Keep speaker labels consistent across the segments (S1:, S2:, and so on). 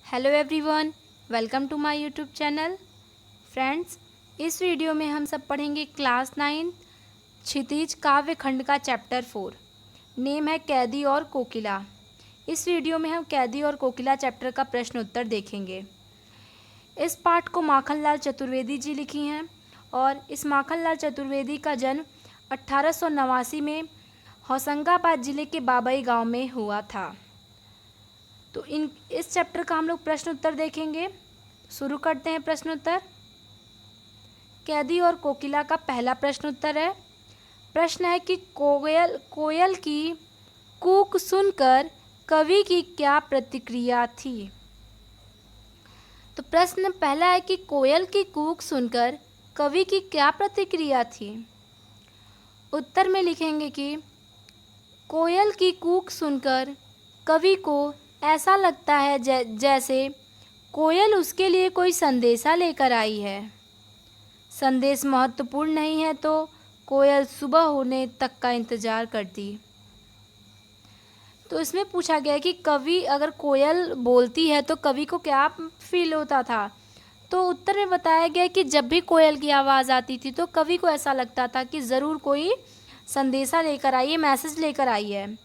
S1: Hello everyone, welcome to my YouTube channel. Friends, इस video में हम सब पढ़ेंगे क्लास 9 क्षितिज काव्य खंड का चैप्टर 4। नेम है कैदी और कोकिला। इस वीडियो में हम कैदी और कोकिला चैप्टर का प्रश्न उत्तर देखेंगे। इस पाठ को माखनलाल चतुर्वेदी जी लिखी हैं और इस माखनलाल चतुर्वेदी का जन्म 1889 में होशंगाबाद जिले के बाबई गांव में हुआ था। तो इस चैप्टर का हम लोग प्रश्न उत्तर देखेंगे। शुरू करते हैं प्रश्न उत्तर। कैदी और कोकिला का पहला प्रश्न उत्तर है। प्रश्न है कि कोयल की कूक सुनकर कवि की क्या प्रतिक्रिया थी। तो प्रश्न पहला है कि कोयल की कूक सुनकर कवि की क्या प्रतिक्रिया थी। उत्तर में लिखेंगे कि कोयल की कूक सुनकर कवि को ऐसा लगता है जैसे कोयल उसके लिए कोई संदेशा लेकर आई है। संदेश महत्वपूर्ण नहीं है तो कोयल सुबह होने तक का इंतज़ार करती। तो इसमें पूछा गया कि कवि अगर कोयल बोलती है तो कवि को क्या फील होता था। तो उत्तर में बताया गया कि जब भी कोयल की आवाज़ आती थी तो कवि को ऐसा लगता था कि ज़रूर कोई संदेशा लेकर आई है, मैसेज लेकर आई है।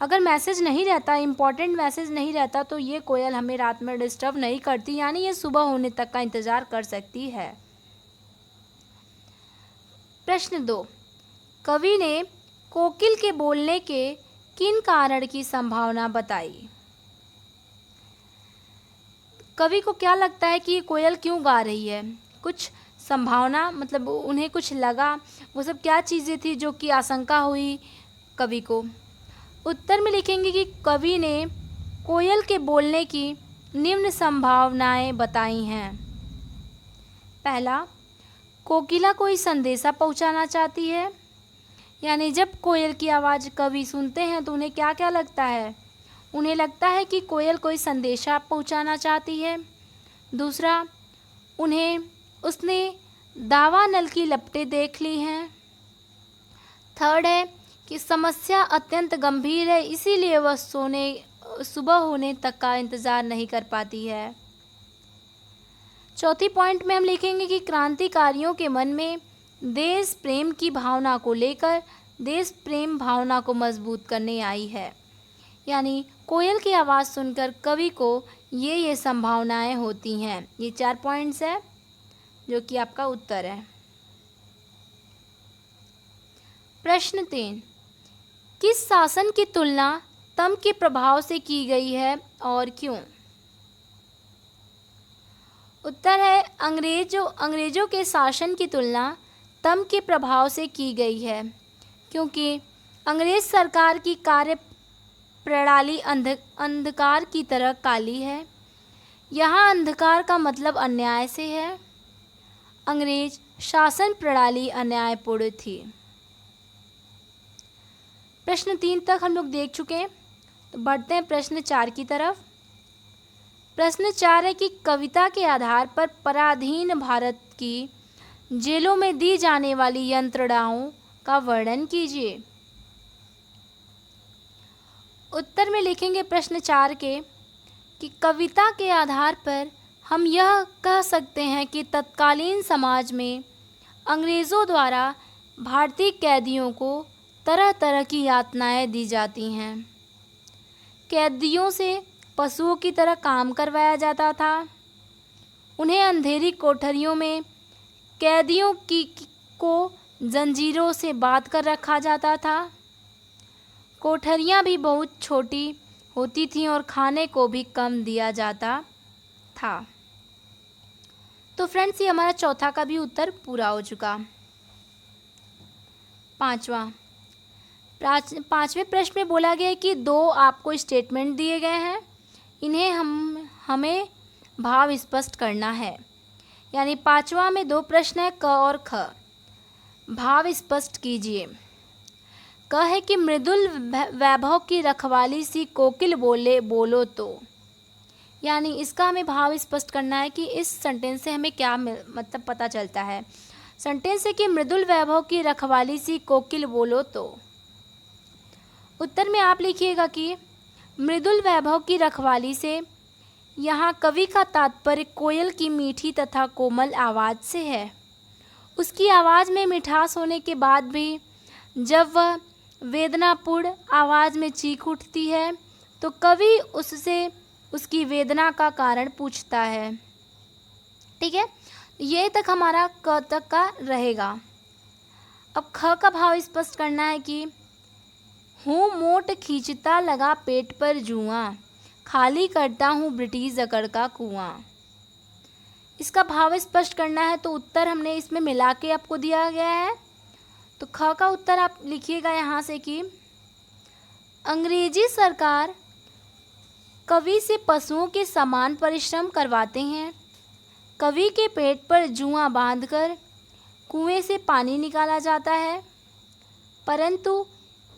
S1: अगर मैसेज नहीं रहता, इम्पॉर्टेंट मैसेज नहीं रहता तो ये कोयल हमें रात में डिस्टर्ब नहीं करती, यानी ये सुबह होने तक का इंतज़ार कर सकती है। प्रश्न 2, कवि ने कोकिल के बोलने के किन कारण की संभावना बताई। कवि को क्या लगता है कि ये कोयल क्यों गा रही है। कुछ संभावना, मतलब उन्हें कुछ लगा, वो सब क्या चीज़ें थी जो कि आशंका हुई कवि को। उत्तर में लिखेंगे कि कवि ने कोयल के बोलने की निम्न संभावनाएं बताई हैं। पहला, कोकिला कोई संदेशा पहुंचाना चाहती है, यानी जब कोयल की आवाज़ कवि सुनते हैं तो उन्हें क्या क्या लगता है। उन्हें लगता है कि कोयल कोई संदेशा पहुंचाना चाहती है। दूसरा, उसने दावा नल की लपटें देख ली हैं। थर्ड है कि समस्या अत्यंत गंभीर है, इसीलिए वह सुबह होने तक का इंतज़ार नहीं कर पाती है। चौथी पॉइंट में हम लिखेंगे कि क्रांतिकारियों के मन में देश प्रेम की भावना को लेकर देश प्रेम भावना को मजबूत करने आई है, यानी कोयल की आवाज़ सुनकर कवि को ये संभावनाएं होती हैं। ये 4 पॉइंट्स है जो कि आपका उत्तर है। प्रश्न 3, किस शासन की तुलना तम के प्रभाव से की गई है और क्यों। उत्तर है अंग्रेजों के शासन की तुलना तम के प्रभाव से की गई है, क्योंकि अंग्रेज सरकार की कार्य प्रणाली अंधकार की तरह काली है। यहाँ अंधकार का मतलब अन्याय से है। अंग्रेज शासन प्रणाली अन्यायपूर्ण थी। प्रश्न 3 तक हम लोग देख चुके हैं, तो बढ़ते हैं प्रश्न 4 की तरफ। प्रश्न 4 है कि कविता के आधार पर पराधीन भारत की जेलों में दी जाने वाली यंत्रणाओं का वर्णन कीजिए। उत्तर में लिखेंगे प्रश्न 4 के कि कविता के आधार पर हम यह कह सकते हैं कि तत्कालीन समाज में अंग्रेज़ों द्वारा भारतीय कैदियों को तरह तरह की यातनाएं दी जाती हैं। कैदियों से पशुओं की तरह काम करवाया जाता था। उन्हें अंधेरी कोठरियों में कैदियों को जंजीरों से बांध कर रखा जाता था। कोठरियां भी बहुत छोटी होती थीं और खाने को भी कम दिया जाता था। तो फ्रेंड्स, ये हमारा चौथा का भी उत्तर पूरा हो चुका। पांचवें प्रश्न में बोला गया है कि 2 आपको स्टेटमेंट दिए गए हैं, इन्हें हमें भाव स्पष्ट करना है। यानी 5वां में 2 प्रश्न है, क और ख। भाव स्पष्ट कीजिए। क है कि मृदुल वैभव की रखवाली सी कोकिल बोलो तो, यानी इसका हमें भाव स्पष्ट करना है कि इस सेंटेंस से हमें क्या मतलब पता चलता है। सेंटेंस है कि मृदुल वैभव की रखवाली सी कोकिल बोलो तो। उत्तर में आप लिखिएगा कि मृदुल वैभव की रखवाली से यहाँ कवि का तात्पर्य कोयल की मीठी तथा कोमल आवाज़ से है। उसकी आवाज़ में मिठास होने के बाद भी जब वह वेदनापूर्ण आवाज़ में चीख उठती है तो कवि उससे उसकी वेदना का कारण पूछता है। ठीक है, ये तक हमारा क तक का रहेगा। अब ख का भाव स्पष्ट करना है कि हूँ मोट खींचता लगा पेट पर जुआं, खाली करता हूँ ब्रिटिश अकड़ का कुआं। इसका भाव स्पष्ट करना है तो उत्तर हमने इसमें मिला के आपको दिया गया है। तो ख का उत्तर आप लिखिएगा यहाँ से कि अंग्रेजी सरकार कवि से पशुओं के समान परिश्रम करवाते हैं। कवि के पेट पर जुआं बांधकर कुएं से पानी निकाला जाता है, परंतु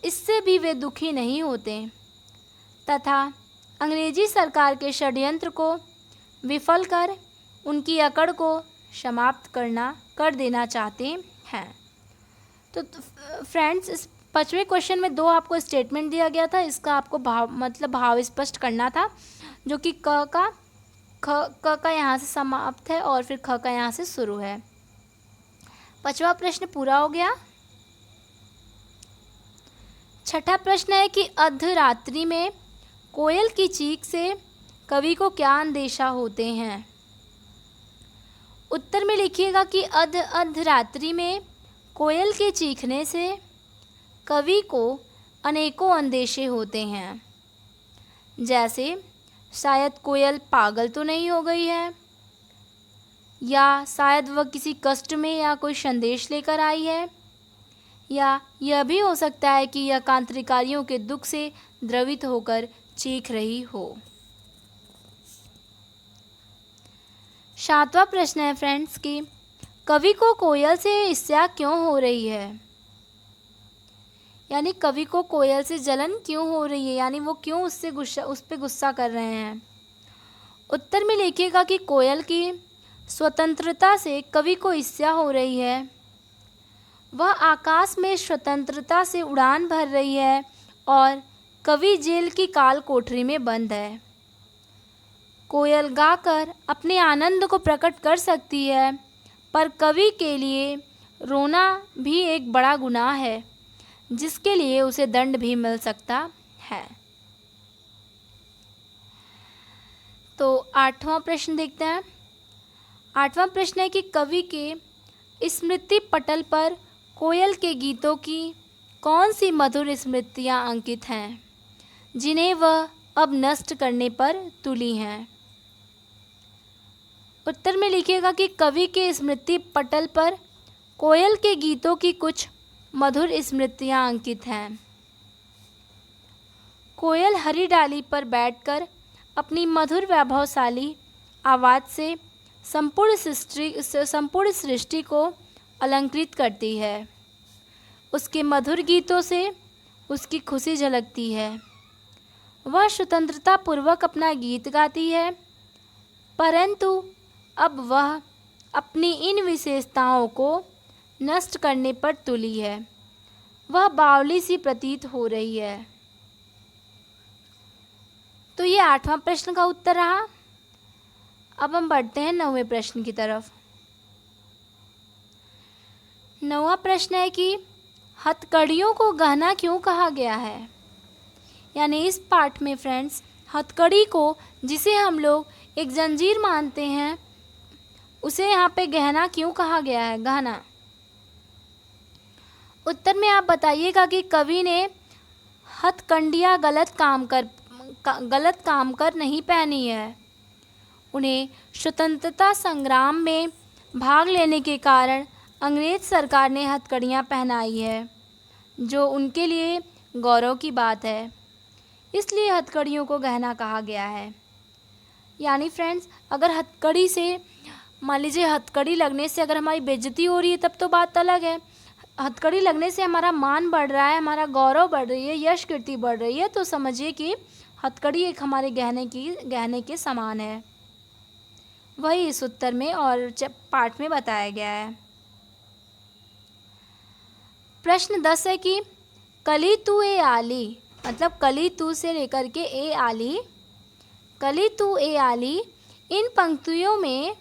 S1: इससे भी वे दुखी नहीं होते तथा अंग्रेजी सरकार के षड्यंत्र को विफल कर उनकी अकड़ को समाप्त कर देना चाहते हैं। तो फ्रेंड्स, इस 5वें क्वेश्चन में 2 आपको स्टेटमेंट दिया गया था। इसका आपको भाव स्पष्ट करना था, जो कि क का यहाँ से समाप्त है और फिर ख का यहाँ से शुरू है। 5वां प्रश्न पूरा हो गया। 6ठा प्रश्न है कि अर्धरात्रि में कोयल की चीख से कवि को क्या अंदेशा होते हैं। उत्तर में लिखिएगा कि अर्धरात्रि में कोयल के चीखने से कवि को अनेकों अंदेशे होते हैं, जैसे शायद कोयल पागल तो नहीं हो गई है, या शायद वह किसी कष्ट में या कोई संदेश लेकर आई है, या यह भी हो सकता है कि यह क्रांतिकारियों के दुख से द्रवित होकर चीख रही हो। 7वां प्रश्न है फ्रेंड्स कि कवि को कोयल से ईर्ष्या क्यों हो रही है, यानी कवि को कोयल से जलन क्यों हो रही है, यानी वो क्यों उस पर गुस्सा कर रहे हैं। उत्तर में लिखिएगा कि कोयल की स्वतंत्रता से कवि को ईर्ष्या हो रही है। वह आकाश में स्वतंत्रता से उड़ान भर रही है और कवि जेल की काल कोठरी में बंद है। कोयल गाकर अपने आनंद को प्रकट कर सकती है, पर कवि के लिए रोना भी एक बड़ा गुनाह है, जिसके लिए उसे दंड भी मिल सकता है। तो 8वां प्रश्न देखते हैं। 8वां प्रश्न है कि कवि के स्मृति पटल पर कोयल के गीतों की कौन सी मधुर स्मृतियां अंकित हैं, जिन्हें वह अब नष्ट करने पर तुली हैं। उत्तर में लिखिएगा कि कवि के स्मृति पटल पर कोयल के गीतों की कुछ मधुर स्मृतियां अंकित हैं। कोयल हरी डाली पर बैठकर अपनी मधुर वैभवशाली आवाज़ से संपूर्ण सृष्टि को अलंकृत करती है। उसके मधुर गीतों से उसकी खुशी झलकती है। वह स्वतंत्रता पूर्वक अपना गीत गाती है, परंतु अब वह अपनी इन विशेषताओं को नष्ट करने पर तुली है। वह बावली सी प्रतीत हो रही है। तो ये 8वां प्रश्न का उत्तर रहा। अब हम बढ़ते हैं 9वें प्रश्न की तरफ। 9वां प्रश्न है कि हथकड़ियों को गहना क्यों कहा गया है, यानी इस पाठ में फ्रेंड्स हथकड़ी को, जिसे हम लोग एक जंजीर मानते हैं, उसे यहाँ पे गहना क्यों कहा गया है, गहना। उत्तर में आप बताइएगा कि कवि ने हथकंडियाँ गलत काम कर नहीं पहनी है। उन्हें स्वतंत्रता संग्राम में भाग लेने के कारण अंग्रेज सरकार ने हथकड़ियाँ पहनाई है, जो उनके लिए गौरव की बात है। इसलिए हथकड़ियों को गहना कहा गया है। यानी फ्रेंड्स, अगर हथकड़ी से, मान लीजिए हथकड़ी लगने से अगर हमारी बेइज्जती हो रही है तब तो बात अलग है। हथकड़ी लगने से हमारा मान बढ़ रहा है, हमारा गौरव बढ़ रही है, यश कीर्ति बढ़ रही है, तो समझिए कि हथकड़ी एक हमारे गहने के समान है। वही इस उत्तर में और पाठ में बताया गया है। प्रश्न 10 है कि कली तू ए आली, मतलब कली तू से लेकर के ए आली, कली तू ए आली। इन पंक्तियों में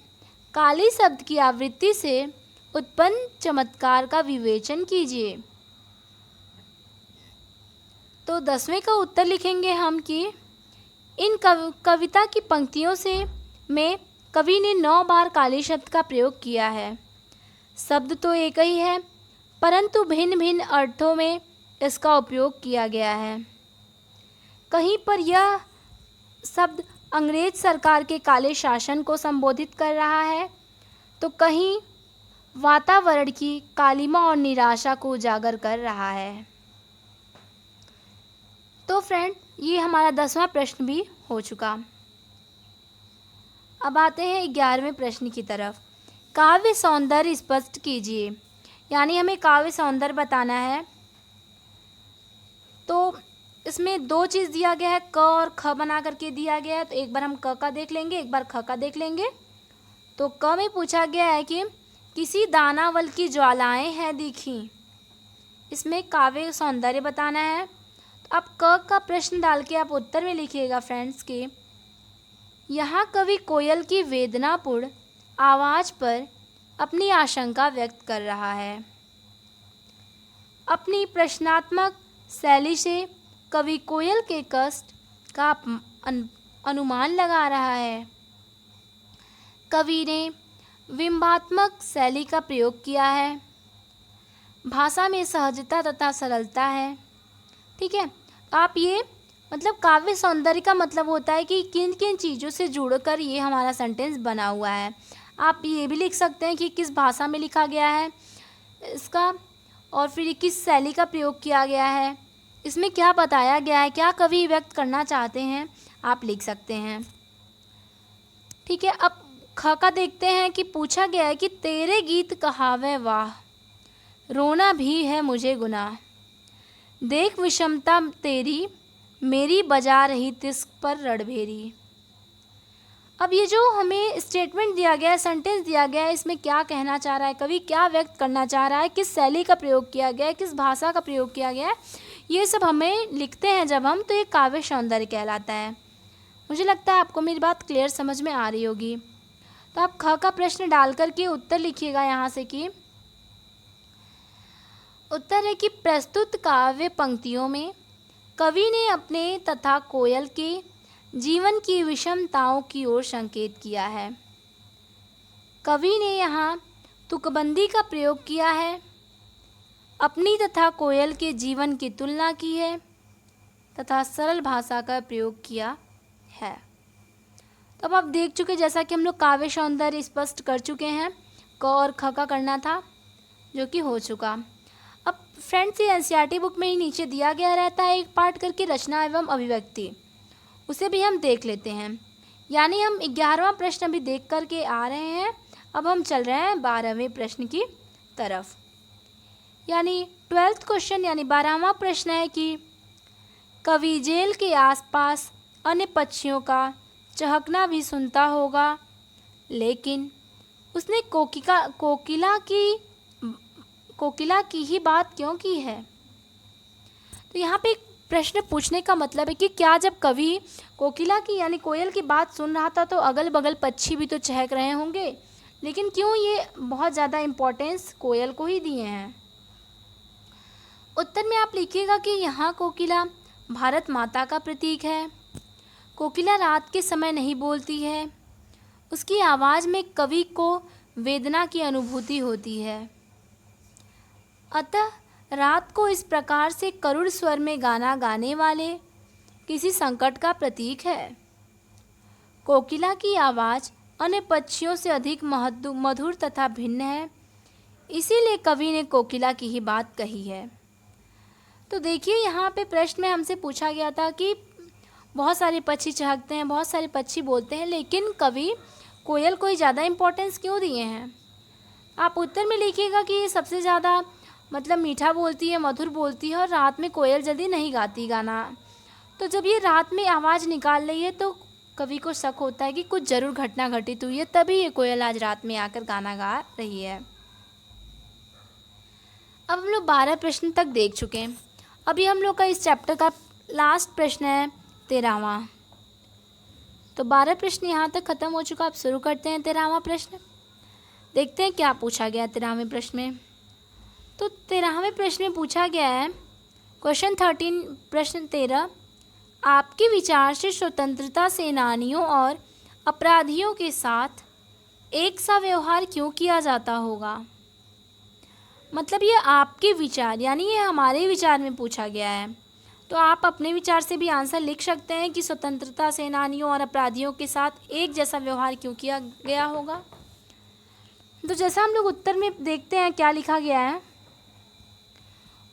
S1: काली शब्द की आवृत्ति से उत्पन्न चमत्कार का विवेचन कीजिए। तो 10वें का उत्तर लिखेंगे हम कि इन कविता की पंक्तियों में कवि ने 9 बार काली शब्द का प्रयोग किया है। शब्द तो एक ही है, परंतु भिन्न भिन्न अर्थों में इसका उपयोग किया गया है। कहीं पर यह शब्द अंग्रेज सरकार के काले शासन को संबोधित कर रहा है, तो कहीं वातावरण की कालिमा और निराशा को उजागर कर रहा है। तो फ्रेंड, ये हमारा 10वां प्रश्न भी हो चुका। अब आते हैं 11वें प्रश्न की तरफ। काव्य सौंदर्य स्पष्ट कीजिए, यानी हमें काव्य सौंदर्य बताना है। तो इसमें 2 चीज़ दिया गया है, क और ख बना करके दिया गया है। तो एक बार हम क का देख लेंगे, एक बार ख का देख लेंगे। तो क में पूछा गया है कि किसी दानावल की ज्वालाएं हैं दिखी। इसमें काव्य सौंदर्य बताना है। तो अब क का प्रश्न डाल के आप उत्तर में लिखिएगा फ्रेंड्स कि यहाँ कवि कोयल की वेदनापूर्ण आवाज़ पर अपनी आशंका व्यक्त कर रहा है। अपनी प्रश्नात्मक शैली से कवि कोयल के कष्ट का अनुमान लगा रहा है। कवि ने बिंबात्मक शैली का प्रयोग किया है। भाषा में सहजता तथा सरलता है। ठीक है, आप ये मतलब काव्य सौंदर्य का मतलब होता है कि किन किन चीज़ों से जुड़कर ये हमारा सेंटेंस बना हुआ है। आप ये भी लिख सकते हैं कि किस भाषा में लिखा गया है इसका, और फिर किस शैली का प्रयोग किया गया है, इसमें क्या बताया गया है, क्या कवि व्यक्त करना चाहते हैं, आप लिख सकते हैं। ठीक है, अब ख का देखते हैं कि पूछा गया है कि तेरे गीत कहावे वाह, रोना भी है मुझे गुनाह, देख विषमता तेरी मेरी बजा रही तिस्क पर रणभेरी। अब ये जो हमें स्टेटमेंट दिया गया है, सेंटेंस दिया गया है, इसमें क्या कहना चाह रहा है कवि, क्या व्यक्त करना चाह रहा है, किस शैली का प्रयोग किया गया है, किस भाषा का प्रयोग किया गया है, ये सब हमें लिखते हैं जब हम, तो ये काव्य सौंदर्य कहलाता है। मुझे लगता है आपको मेरी बात क्लियर समझ में आ रही होगी। तो आप ख का प्रश्न डाल करके उत्तर लिखिएगा यहाँ से कि उत्तर है कि प्रस्तुत काव्य पंक्तियों में कवि ने अपने तथा कोयल के जीवन की विषमताओं की ओर संकेत किया है। कवि ने यहाँ तुकबंदी का प्रयोग किया है, अपनी तथा कोयल के जीवन की तुलना की है तथा सरल भाषा का प्रयोग किया है। तो अब आप देख चुके, जैसा कि हम लोग काव्य सौंदर्य स्पष्ट कर चुके हैं, क और ख का करना था, जो कि हो चुका। अब फ्रेंड्स, ये एनसीईआरटी बुक में ही नीचे दिया गया रहता है एक पार्ट करके, रचना एवं अभिव्यक्ति, उसे भी हम देख लेते हैं। यानी हम 11वां प्रश्न अभी देख करके आ रहे हैं। अब हम चल रहे हैं 12वें प्रश्न की तरफ। यानी 12th क्वेश्चन यानी 12वां प्रश्न है कि कवि जेल के आसपास अन्य पक्षियों का चहकना भी सुनता होगा, लेकिन उसने कोकिला की ही बात क्यों की है। तो यहाँ पे एक प्रश्न पूछने का मतलब है कि क्या जब कवि कोकिला की यानी कोयल की बात सुन रहा था तो अगल बगल पक्षी भी तो चहक रहे होंगे, लेकिन क्यों ये बहुत ज़्यादा इम्पोर्टेंस कोयल को ही दिए हैं। उत्तर में आप लिखिएगा कि यहाँ कोकिला भारत माता का प्रतीक है। कोकिला रात के समय नहीं बोलती है, उसकी आवाज़ में कवि को वेदना की अनुभूति होती है, अतः रात को इस प्रकार से करुण स्वर में गाना गाने वाले किसी संकट का प्रतीक है। कोकिला की आवाज़ अन्य पक्षियों से अधिक मधुर तथा भिन्न है, इसीलिए कवि ने कोकिला की ही बात कही है। तो देखिए, यहाँ पे प्रश्न में हमसे पूछा गया था कि बहुत सारे पक्षी चहकते हैं, बहुत सारे पक्षी बोलते हैं, लेकिन कवि कोयल को ही ज़्यादा इम्पोर्टेंस क्यों दिए हैं। आप उत्तर में लिखिएगा कि ये सबसे ज़्यादा मतलब मीठा बोलती है, मधुर बोलती है, और रात में कोयल जल्दी नहीं गाती गाना। तो जब ये रात में आवाज़ निकाल रही है तो कवि को शक होता है कि कुछ ज़रूर घटना घटित हुई है, तभी ये कोयल आज रात में आकर गाना गा रही है। अब हम लोग 12 प्रश्न तक देख चुके हैं। अभी हम लोग का इस चैप्टर का लास्ट प्रश्न है 13वां। तो 12 प्रश्न यहाँ तक ख़त्म हो चुका। अब शुरू करते हैं 13वां प्रश्न। देखते हैं क्या पूछा गया 13वें प्रश्न में। तो 13वें प्रश्न में पूछा गया है क्वेश्चन 13 प्रश्न 13, आपके विचार से स्वतंत्रता सेनानियों और अपराधियों के साथ एक सा व्यवहार क्यों किया जाता होगा। मतलब ये आपके विचार यानी ये हमारे विचार में पूछा गया है। तो आप अपने विचार से भी आंसर लिख सकते हैं कि स्वतंत्रता सेनानियों और अपराधियों के साथ एक जैसा व्यवहार क्यों किया गया होगा। तो जैसा हम लोग उत्तर में देखते हैं क्या लिखा गया है।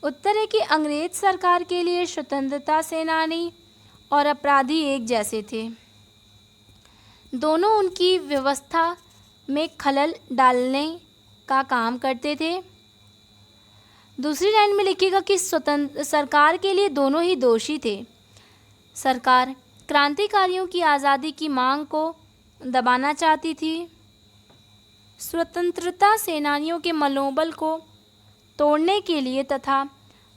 S1: उत्तर है कि अंग्रेज सरकार के लिए स्वतंत्रता सेनानी और अपराधी एक जैसे थे। दोनों उनकी व्यवस्था में खलल डालने का काम करते थे। दूसरी लाइन में लिखिएगा कि स्वतंत्र सरकार के लिए दोनों ही दोषी थे। सरकार क्रांतिकारियों की आज़ादी की मांग को दबाना चाहती थी। स्वतंत्रता सेनानियों के मनोबल को तोड़ने के लिए तथा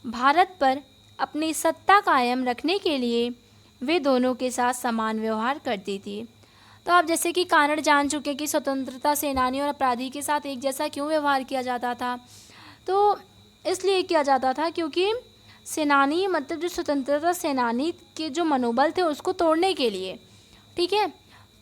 S1: भारत पर अपनी सत्ता कायम रखने के लिए वे दोनों के साथ समान व्यवहार करती थी। तो आप जैसे कि कारण जान चुके कि स्वतंत्रता सेनानी और अपराधी के साथ एक जैसा क्यों व्यवहार किया जाता था। तो इसलिए किया जाता था क्योंकि सेनानी मतलब जो स्वतंत्रता सेनानी के जो मनोबल थे उसको तोड़ने के लिए, ठीक है।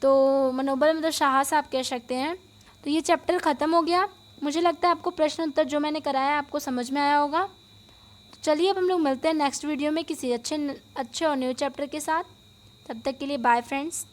S1: तो मनोबल मतलब साहस आप कह सकते हैं। तो ये चैप्टर ख़त्म हो गया। मुझे लगता है आपको प्रश्न उत्तर जो मैंने कराया आपको समझ में आया होगा। तो चलिए अब हम लोग मिलते हैं नेक्स्ट वीडियो में किसी अच्छे और न्यू चैप्टर के साथ। तब तक के लिए बाय फ्रेंड्स।